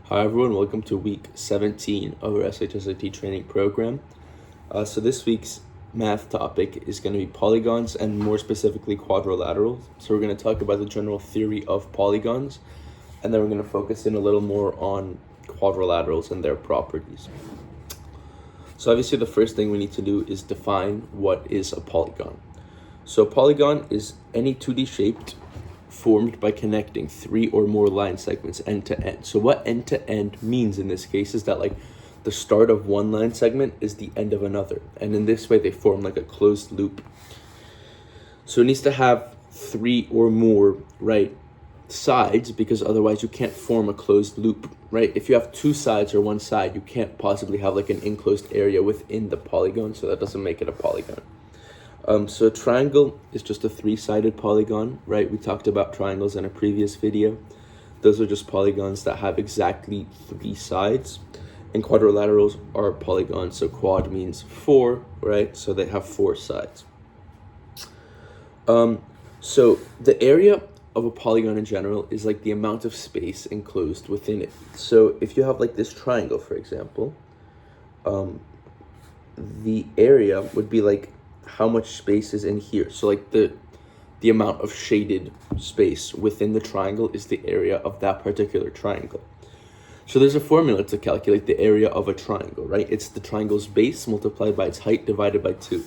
Hi everyone, welcome to week 17 of our SHSAT training program. So this week's math topic is going to be polygons and more specifically quadrilaterals. So we're going to talk about the general theory of polygons, and then we're going to focus in a little more on quadrilaterals and their properties. So obviously the first thing we need to do is define what is a polygon. So a polygon is any 2D shaped formed by connecting 3 or more line segments end to end. So what end to end means in this case is that like the start of one line segment is the end of another, and in this way they form like a closed loop. So it needs to have 3 or more sides, because otherwise you can't form a closed loop, right? If you have 2 sides or 1 side, you can't possibly have like an enclosed area within the polygon, so that doesn't make it a polygon. So a triangle is just a 3-sided polygon, right? We talked about triangles in a previous video. Those are just polygons that have exactly 3 sides. And quadrilaterals are polygons. So quad means 4, right? So they have 4 sides. So the area of a polygon in general is like the amount of space enclosed within it. So if you have like this triangle, for example, the area would be like how much space is in here. So like the amount of shaded space within the triangle is the area of that particular triangle. So there's a formula to calculate the area of a triangle, right? It's the triangle's base multiplied by its height divided by 2.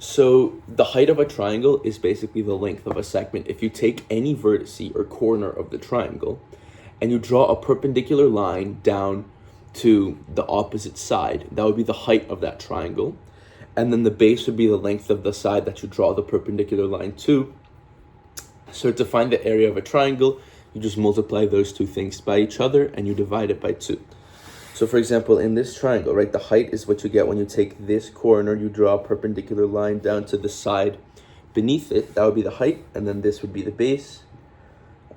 So the height of a triangle is basically the length of a segment. If you take any vertice or corner of the triangle and you draw a perpendicular line down to the opposite side, that would be the height of that triangle. And then the base would be the length of the side that you draw the perpendicular line to. So to find the area of a triangle, you just multiply those two things by each other and you divide it by 2. So for example, in this triangle, right, the height is what you get when you take this corner, you draw a perpendicular line down to the side beneath it. That would be the height, and then this would be the base.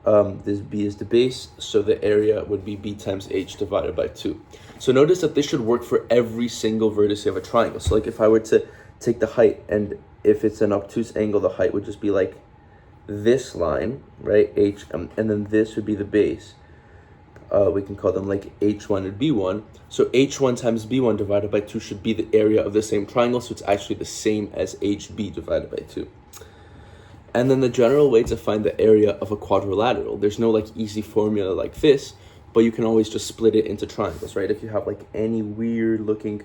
This b is the base, so the area would be b times h divided by 2. So notice that this should work for every single vertex of a triangle. So like if I were to take the height, and if it's an obtuse angle, the height would just be like this line, right, h, and then this would be the base. We can call them like h1 and b1. So h1 times b1 divided by 2 should be the area of the same triangle, so it's actually the same as hb divided by 2. And then the general way to find the area of a quadrilateral, there's no like easy formula like this, but you can always just split it into triangles, right? If you have like any weird looking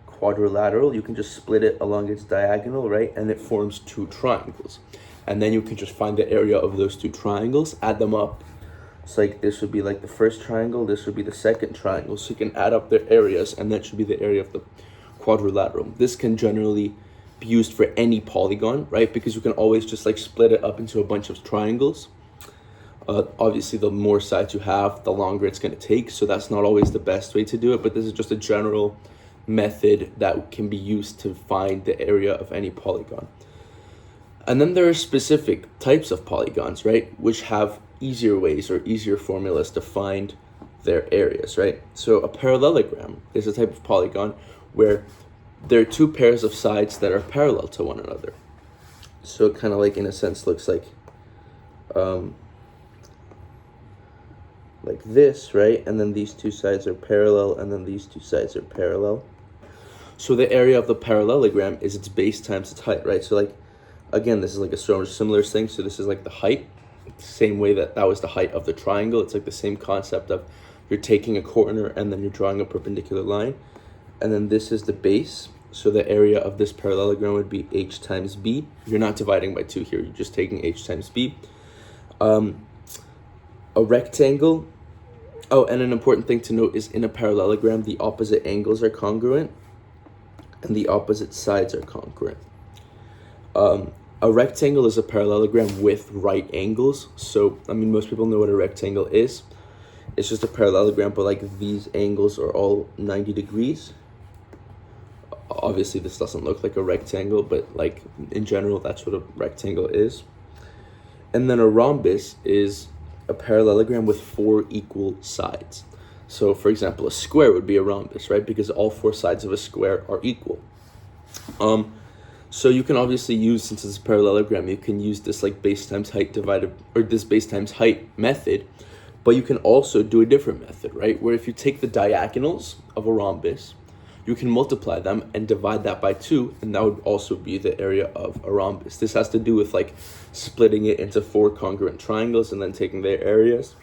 quadrilateral, you can just split it along its diagonal, right? And it forms 2 triangles. And then you can just find the area of those 2 triangles, add them up. So like this would be like the first triangle, this would be the second triangle. So you can add up their areas, and that should be the area of the quadrilateral. This can generally be used for any polygon, right? Because you can always just like split it up into a bunch of triangles. Obviously, the more sides you have, the longer it's going to take. So that's not always the best way to do it, but this is just a general method that can be used to find the area of any polygon. And then there are specific types of polygons, right? Which have easier ways or easier formulas to find their areas, right? So a parallelogram is a type of polygon where there are 2 pairs of sides that are parallel to one another. So it kind of like in a sense looks like this, right? And then these 2 sides are parallel, and then these 2 sides are parallel. So the area of the parallelogram is its base times its height, right? So like, again, this is like a similar thing. So this is like the height, same way that was the height of the triangle. It's like the same concept of you're taking a corner and then you're drawing a perpendicular line. And then this is the base. So the area of this parallelogram would be h times b. You're not dividing by 2 here. You're just taking h times b. A rectangle. Oh, and an important thing to note is in a parallelogram, the opposite angles are congruent and the opposite sides are congruent. A rectangle is a parallelogram with right angles. So, I mean, most people know what a rectangle is. It's just a parallelogram, but like these angles are all 90 degrees. Obviously, this doesn't look like a rectangle, but like in general, that's what a rectangle is. And then a rhombus is a parallelogram with 4 equal sides. So, for example, a square would be a rhombus, right? Because all 4 sides of a square are equal. So you can obviously use, since it's a parallelogram, you can use this like base times height divided, or this base times height method. But you can also do a different method, right? Where if you take the diagonals of a rhombus, you can multiply them and divide that by 2, and that would also be the area of a rhombus. This has to do with like splitting it into 4 congruent triangles and then taking their areas.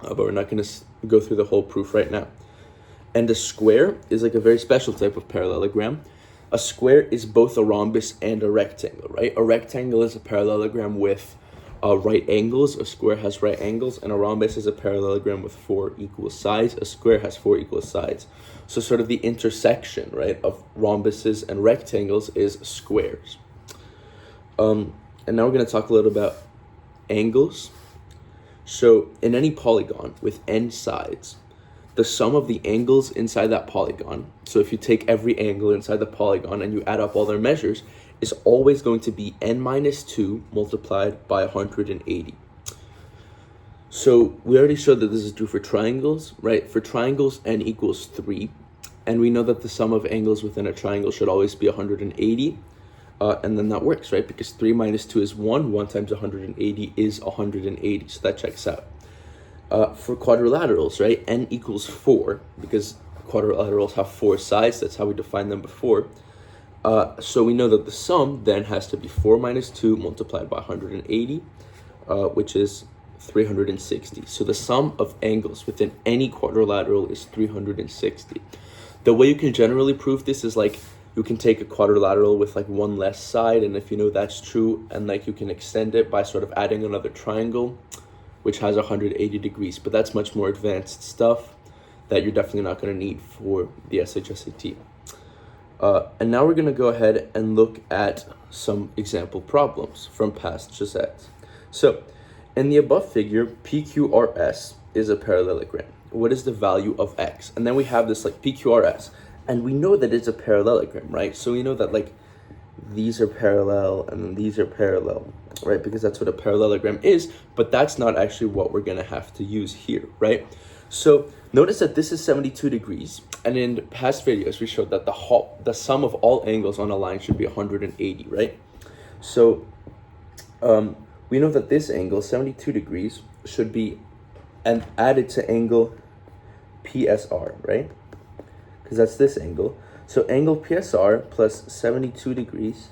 But we're not going to go through the whole proof right now. And a square is like a very special type of parallelogram. A square is both a rhombus and a rectangle, right? A rectangle is a parallelogram with right angles. A square has right angles, and a rhombus is a parallelogram with 4 equal sides. A square has 4 equal sides. So sort of the intersection, right, of rhombuses and rectangles is squares. And now we're going to talk a little about angles. So in any polygon with n sides, the sum of the angles inside that polygon, so if you take every angle inside the polygon and you add up all their measures, is always going to be n minus 2 multiplied by 180. So we already showed that this is true for triangles, right? For triangles, n equals 3. And we know that the sum of angles within a triangle should always be 180. And then that works, right? Because 3 minus 2 is 1. 1 times 180 is 180. So that checks out. For quadrilaterals, right? N equals 4, because quadrilaterals have 4 sides. That's how we defined them before. So we know that the sum then has to be 4 minus 2 multiplied by 180, which is 360. So the sum of angles within any quadrilateral is 360. The way you can generally prove this is like you can take a quadrilateral with like one less side, and if you know that's true, and like you can extend it by sort of adding another triangle, which has 180 degrees. But that's much more advanced stuff that you're definitely not going to need for the SHSAT. And now we're going to go ahead and look at some example problems from past SHSATs. So in the above figure, PQRS is a parallelogram. What is the value of X? And then we have this like PQRS, and we know that it's a parallelogram, right? So we know that like these are parallel and then these are parallel, right? Because that's what a parallelogram is, but that's not actually what we're going to have to use here, right? So notice that this is 72 degrees, and in past videos we showed that the sum of all angles on a line should be 180, right? So we know that this angle, 72 degrees, should be added to angle PSR, right? Because that's this angle. So angle PSR plus 72 degrees.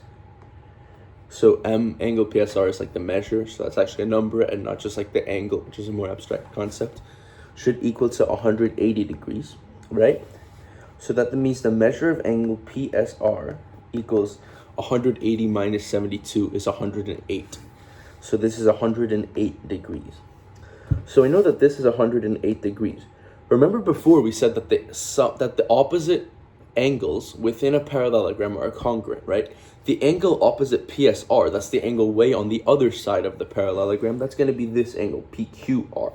So angle PSR is like the measure, so that's actually a number and not just like the angle, which is a more abstract concept, should equal to 180 degrees, right? So that means the measure of angle PSR equals 180 minus 72 is 108. So this is 108 degrees. So we know that this is 108 degrees. Remember before we said that the opposite angles within a parallelogram are congruent, right? The angle opposite PSR, that's the angle way on the other side of the parallelogram, that's going to be this angle, PQR.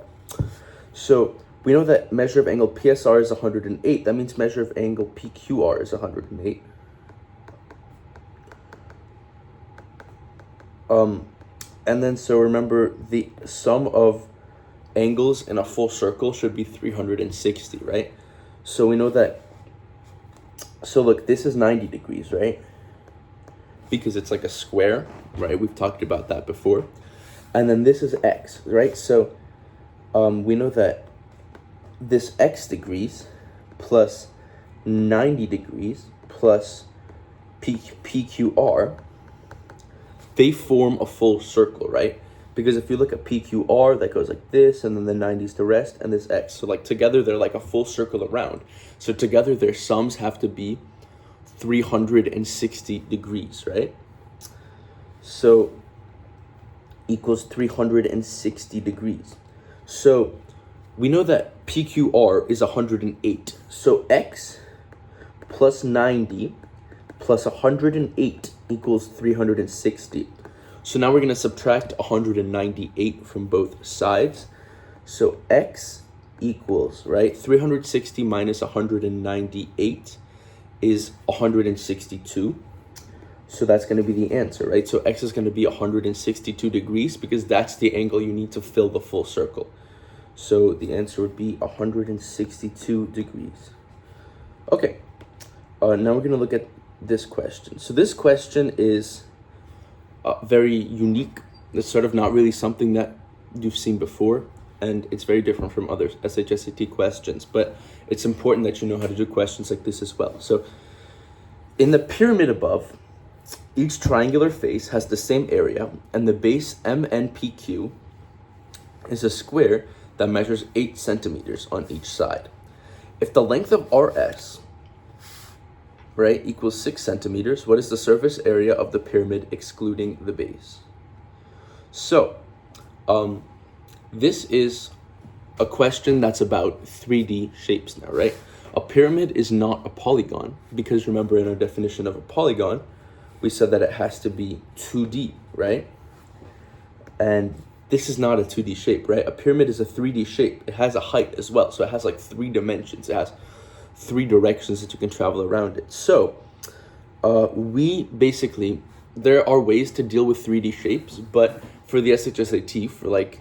So we know that measure of angle PSR is 108. That means measure of angle PQR is 108. And then so remember the sum of angles in a full circle should be 360, right? So we know that, so look, this is 90 degrees, right? Because it's like a square, right? We've talked about that before. And then this is X, right? So we know that this X degrees plus 90 degrees plus PQR, they form a full circle, right? Because if you look at PQR, that goes like this, and then the 90s to rest, and this X. So like together, they're like a full circle around. So together, their sums have to be 360 degrees, right? So equals 360 degrees. So we know that PQR is 108. So X plus 90 plus 108 equals 360. So now we're going to subtract 198 from both sides. So X equals, right, 360 minus 198 is 162. So that's going to be the answer, right? So X is going to be 162 degrees because that's the angle you need to fill the full circle. So the answer would be 162 degrees. Okay, now we're going to look at this question. So this question is very unique. It's sort of not really something that you've seen before. and it's very different from other SHSAT questions, but it's important that you know how to do questions like this as well. So in the pyramid above, each triangular face has the same area, and the base MNPQ is a square that measures 8 centimeters on each side. If the length of RS, right, equals 6 centimeters, what is the surface area of the pyramid excluding the base? So, this is a question that's about 3D shapes now, right? A pyramid is not a polygon, because remember in our definition of a polygon, we said that it has to be 2D, right? And this is not a 2D shape, right? A pyramid is a 3D shape. It has a height as well. So it has like 3 dimensions. It has 3 directions that you can travel around it. So there are ways to deal with 3D shapes, but for the SHSAT, for like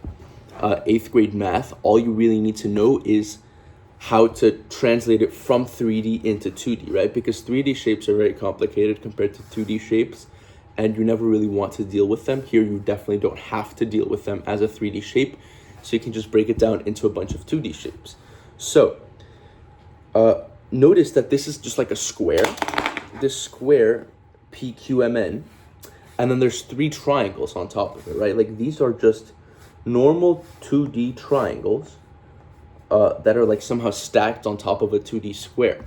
8th grade math, all you really need to know is how to translate it from 3D into 2D, right? Because 3D shapes are very complicated compared to 2D shapes, and you never really want to deal with them. Here, you definitely don't have to deal with them as a 3D shape, so you can just break it down into a bunch of 2D shapes. So, notice that this is just like a square, this square PQMN, and then there's 3 triangles on top of it, right? Like these are just normal 2D triangles that are like somehow stacked on top of a 2D square.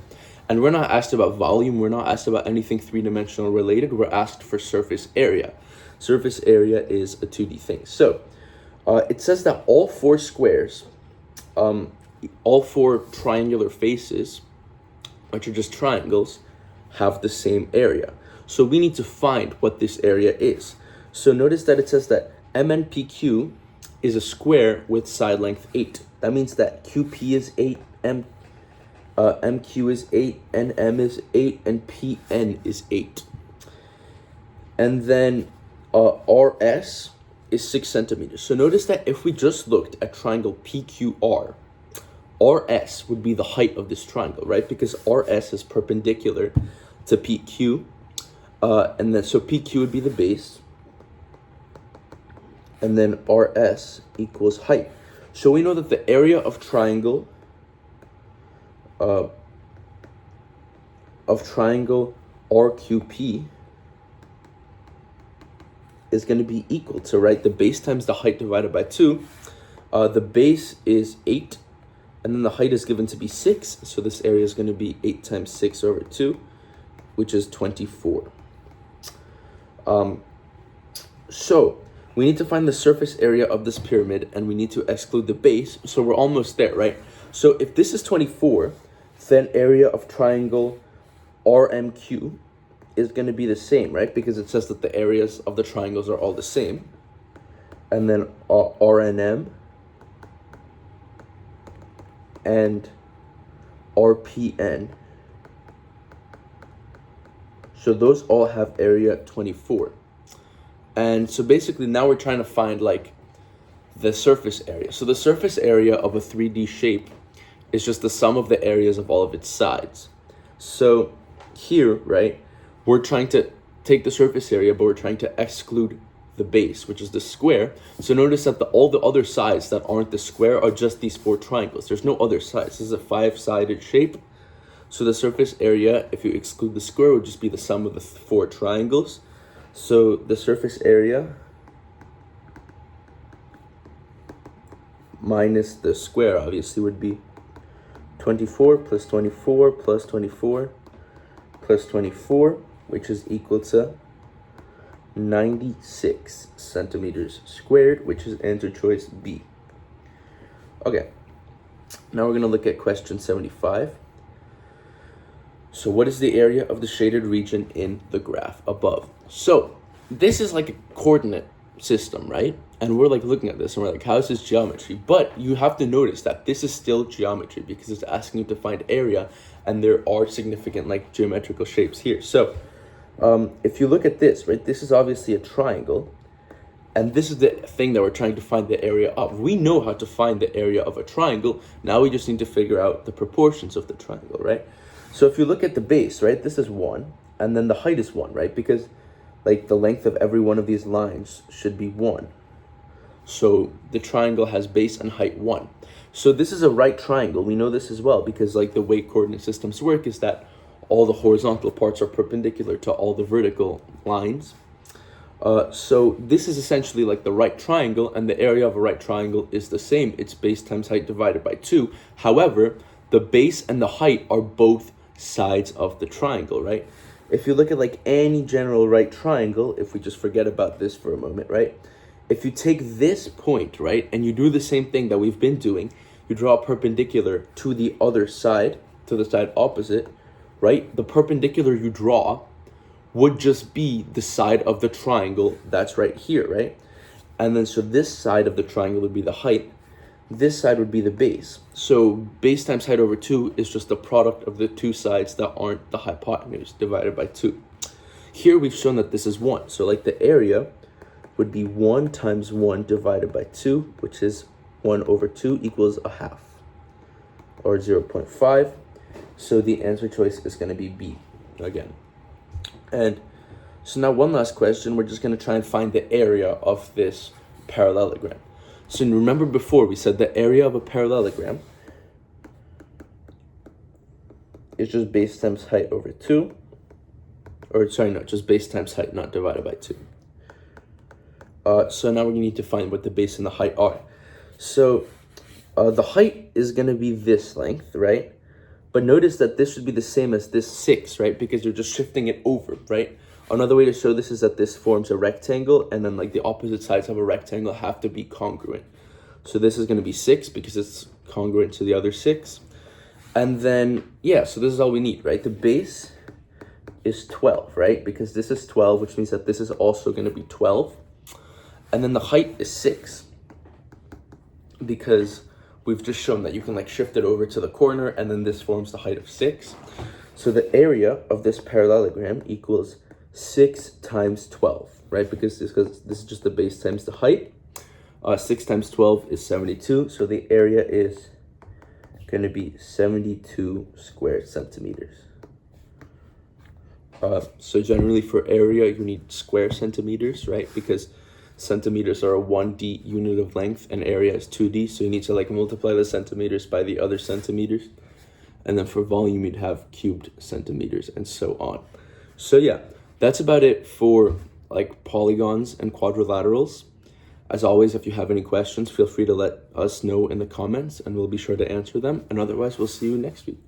And we're not asked about volume, we're not asked about anything 3-dimensional related, we're asked for surface area. Surface area is a 2D thing. So it says that all 4 squares, all 4 triangular faces, which are just triangles, have the same area. So we need to find what this area is. So notice that it says that MNPQ is a square with side length 8. That means that QP is 8, MQ is 8, NM is 8, and PN is 8. And then RS is 6 centimeters. So notice that if we just looked at triangle PQR, RS would be the height of this triangle, right? Because RS is perpendicular to PQ. And then so PQ would be the base. And then RS equals height. So we know that the area of triangle RQP is going to be equal to, right, the base times the height divided by 2. The base is 8, and then the height is given to be 6. So this area is going to be 8 times 6 over 2, which is 24. So we need to find the surface area of this pyramid, and we need to exclude the base. So we're almost there, right? So if this is 24, then area of triangle RMQ is going to be the same, right? Because it says that the areas of the triangles are all the same. And then RNM and RPN. So those all have area 24. And so basically now we're trying to find like the surface area. So the surface area of a 3D shape is just the sum of the areas of all of its sides. So here, right, we're trying to take the surface area, but we're trying to exclude the base, which is the square. So notice that all the other sides that aren't the square are just these 4 triangles. There's no other sides. This is a 5-sided shape. So the surface area, if you exclude the square, would just be the sum of the 4 triangles. So the surface area minus the square obviously would be 24 plus 24 plus 24 plus 24, which is equal to 96 centimeters squared, which is answer choice B. Okay, now we're going to look at question 75. So what is the area of the shaded region in the graph above? So this is like a coordinate system, right? And we're like looking at this and we're like, how is this geometry? But you have to notice that this is still geometry because it's asking you to find area, and there are significant like geometrical shapes here. So if you look at this, right, this is obviously a triangle, and this is the thing that we're trying to find the area of. We know how to find the area of a triangle. Now we just need to figure out the proportions of the triangle, right? So if you look at the base, right, this is 1, and then the height is 1, right? Because like the length of every one of these lines should be 1. So the triangle has base and height 1. So this is a right triangle. We know this as well because like the way coordinate systems work is that all the horizontal parts are perpendicular to all the vertical lines. So this is essentially like the right triangle, and the area of a right triangle is the same. It's base times height divided by 2. However, the base and the height are both sides of the triangle, right? If you look at like any general right triangle, if we just forget about this for a moment, right? If you take this point, right, and you do the same thing that we've been doing, you draw a perpendicular to the other side, to the side opposite, right? The perpendicular you draw would just be the side of the triangle that's right here, right? And then so this side of the triangle would be the height. This side would be the base. So base times height over 2 is just the product of the two sides that aren't the hypotenuse divided by 2. Here we've shown that this is 1. So like the area would be 1 times 1 divided by 2, which is 1 over 2 equals a half, or 0.5. So the answer choice is going to be B again. And so now one last question, we're just going to try and find the area of this parallelogram. So remember before we said the area of a parallelogram is just base times height over 2, or sorry, no, just base times height, not divided by 2. So now we need to find what the base and the height are. So the height is going to be this length, right? But notice that this should be the same as this 6, right? Because you're just shifting it over, right? Another way to show this is that this forms a rectangle, and then like the opposite sides of a rectangle have to be congruent. So this is going to be 6 because it's congruent to the other 6. And then, yeah, so this is all we need, right? The base is 12, right? Because this is 12, which means that this is also going to be 12. And then the height is 6 because we've just shown that you can like shift it over to the corner, and then this forms the height of 6. So the area of this parallelogram equals 6 times 12, right? Because this is just the base times the height. 6 times 12 is 72. So the area is going to be 72 square centimeters. So generally for area, you need square centimeters, right? Because centimeters are a 1D unit of length and area is 2D. So you need to like multiply the centimeters by the other centimeters. And then for volume, you'd have cubed centimeters and so on. So yeah, that's about it for like polygons and quadrilaterals. As always, if you have any questions, feel free to let us know in the comments and we'll be sure to answer them. And otherwise, we'll see you next week.